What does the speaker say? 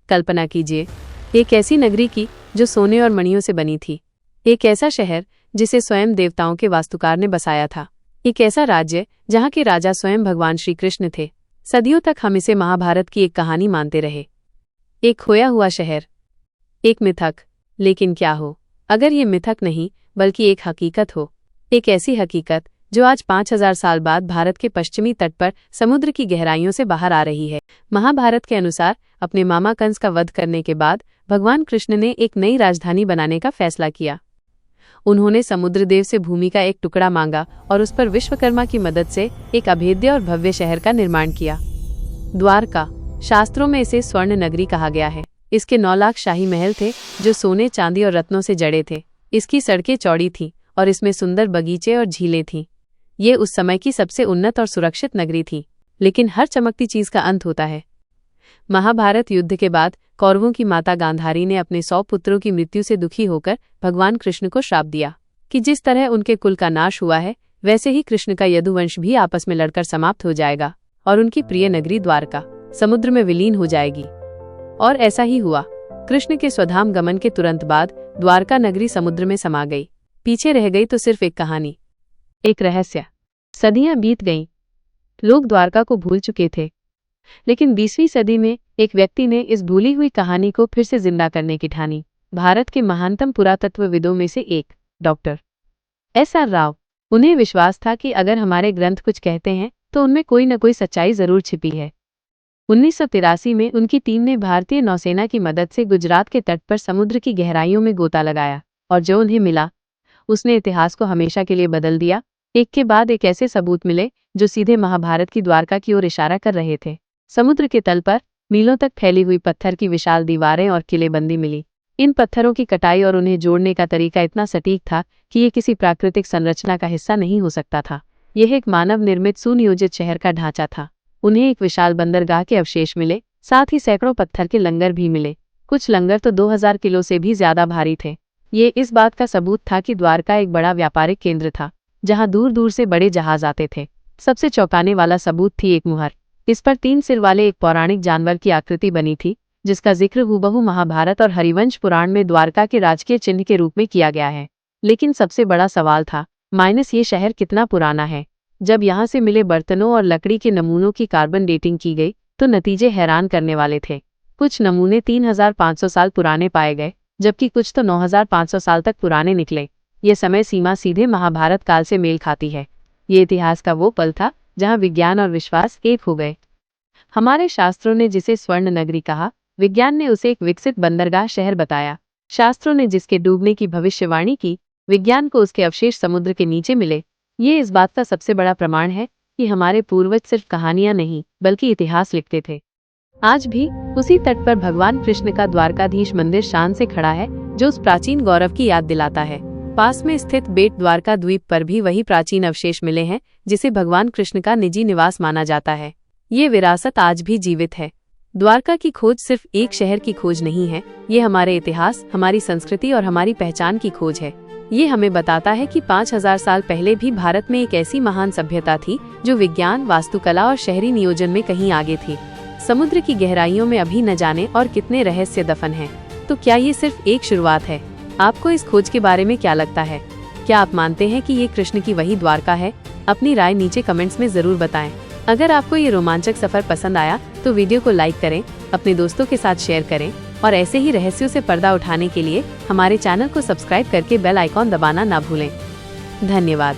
कल्पना कीजिए, एक ऐसी नगरी की जो सोने और मणियों से बनी थी। एक ऐसा शहर जिसे स्वयं देवताओं के वास्तुकार ने बसाया था। एक ऐसा राज्य जहाँ के राजा स्वयं भगवान श्री कृष्ण थे। सदियों तक हम इसे महाभारत की एक कहानी मानते रहे। एक खोया हुआ शहर, एक मिथक। लेकिन क्या हो अगर ये मिथक नहीं बल्कि एक हकीकत हो। एक ऐसी हकीकत जो आज 5000 साल बाद भारत के पश्चिमी तट पर समुद्र की गहराइयों से बाहर आ रही है। महाभारत के अनुसार अपने मामा कंस का वध करने के बाद भगवान कृष्ण ने एक नई राजधानी बनाने का फैसला किया। उन्होंने समुद्रदेव से भूमि का एक टुकड़ा मांगा और उस पर विश्वकर्मा की मदद से एक अभेद्य और भव्य शहर का निर्माण किया। द्वारका, शास्त्रों में इसे स्वर्ण नगरी कहा गया है। इसके 9 लाख शाही महल थे जो सोने, चांदी और रत्नों से जड़े थे। इसकी सड़कें चौड़ी थीं और इसमें सुंदर बगीचे और झीलें थीं। ये उस समय की सबसे उन्नत और सुरक्षित नगरी थी। लेकिन हर चमकती चीज का अंत होता है। महाभारत युद्ध के बाद कौरवों की माता गांधारी ने अपने 100 पुत्रों की मृत्यु से दुखी होकर भगवान कृष्ण को श्राप दिया कि जिस तरह उनके कुल का नाश हुआ है वैसे ही कृष्ण का यदुवंश भी आपस में लड़कर समाप्त हो जाएगा और उनकी प्रिय नगरी द्वारका समुद्र में विलीन हो जाएगी। और ऐसा ही हुआ। कृष्ण के स्वधाम गमन के तुरंत बाद द्वारका नगरी समुद्र में समा गई। पीछे रह गई तो सिर्फ एक कहानी, एक रहस्य। सदियां बीत गईं, लोग द्वारका को भूल चुके थे। लेकिन 20वीं सदी में एक व्यक्ति ने इस भूली हुई कहानी को फिर से जिंदा करने की ठानी। भारत के महानतम पुरातत्वविदों में से एक डॉक्टर SR राव। उन्हें विश्वास था कि अगर हमारे ग्रंथ कुछ कहते हैं तो उनमें कोई न कोई सच्चाई जरूर छिपी है। 1983 में उनकी टीम ने भारतीय नौसेना की मदद से गुजरात के तट पर समुद्र की गहराइयों में गोता लगाया और जो उन्हें मिला उसने इतिहास को हमेशा के लिए बदल दिया। एक के बाद एक ऐसे सबूत मिले जो सीधे महाभारत की द्वारका की ओर इशारा कर रहे थे। समुद्र के तल पर मीलों तक फैली हुई पत्थर की विशाल दीवारें और किलेबंदी मिली। इन पत्थरों की कटाई और उन्हें जोड़ने का तरीका इतना सटीक था कि ये किसी प्राकृतिक संरचना का हिस्सा नहीं हो सकता था। यह एक मानव निर्मित सुनियोजित शहर का ढांचा था। उन्हें एक विशाल बंदरगाह के अवशेष मिले, साथ ही सैकड़ों पत्थर के लंगर भी मिले। कुछ लंगर तो 2000 किलो से भी ज्यादा भारी थे। ये इस बात का सबूत था कि द्वारका एक बड़ा व्यापारिक केंद्र था जहां दूर दूर से बड़े जहाज आते थे। सबसे चौंकाने वाला सबूत थी एक मुहर। इस पर 3 सिर वाले एक पौराणिक जानवर की आकृति बनी थी जिसका जिक्र हूबहू महाभारत और हरिवंश पुराण में द्वारका के राजकीय चिन्ह के रूप में किया गया है। लेकिन सबसे बड़ा सवाल था ये शहर कितना पुराना है। जब यहाँ से मिले बर्तनों और लकड़ी के नमूनों की कार्बन डेटिंग की गई तो नतीजे हैरान करने वाले थे। कुछ नमूने 3500 साल पुराने पाए गए जबकि कुछ तो 9500 साल तक पुराने निकले। ये समय सीमा सीधे महाभारत काल से मेल खाती है। ये इतिहास का वो पल था जहां विज्ञान और विश्वास एक हो गए। हमारे शास्त्रों ने जिसे स्वर्ण नगरी कहा, विज्ञान ने उसे एक विकसित बंदरगाह शहर बताया। शास्त्रों ने जिसके डूबने की भविष्यवाणी की, विज्ञान को उसके अवशेष समुद्र के नीचे मिले। ये इस बात का सबसे बड़ा प्रमाण है कि हमारे पूर्वज सिर्फ कहानियां नहीं बल्कि इतिहास लिखते थे। आज भी उसी तट पर भगवान कृष्ण का द्वारकाधीश मंदिर शान से खड़ा है जो उस प्राचीन गौरव की याद दिलाता है। पास में स्थित बेट द्वारका द्वीप पर भी वही प्राचीन अवशेष मिले हैं जिसे भगवान कृष्ण का निजी निवास माना जाता है। ये विरासत आज भी जीवित है। द्वारका की खोज सिर्फ एक शहर की खोज नहीं है, ये हमारे इतिहास, हमारी संस्कृति और हमारी पहचान की खोज है। ये हमें बताता है कि 5000 साल पहले भी भारत में एक ऐसी महान सभ्यता थी जो विज्ञान, वास्तुकला और शहरी नियोजन में कहीं आगे थी। समुद्र की गहराइयों में अभी न जाने और कितने रहस्य दफन हैं। तो क्या ये सिर्फ एक शुरुआत है? आपको इस खोज के बारे में क्या लगता है? क्या आप मानते हैं कि ये कृष्ण की वही द्वारका है? अपनी राय नीचे कमेंट्स में जरूर बताएं। अगर आपको ये रोमांचक सफर पसंद आया तो वीडियो को लाइक करें, अपने दोस्तों के साथ शेयर करें और ऐसे ही रहस्यों से पर्दा उठाने के लिए हमारे चैनल को सब्सक्राइब करके बेल आइकॉन दबाना ना भूलें। धन्यवाद।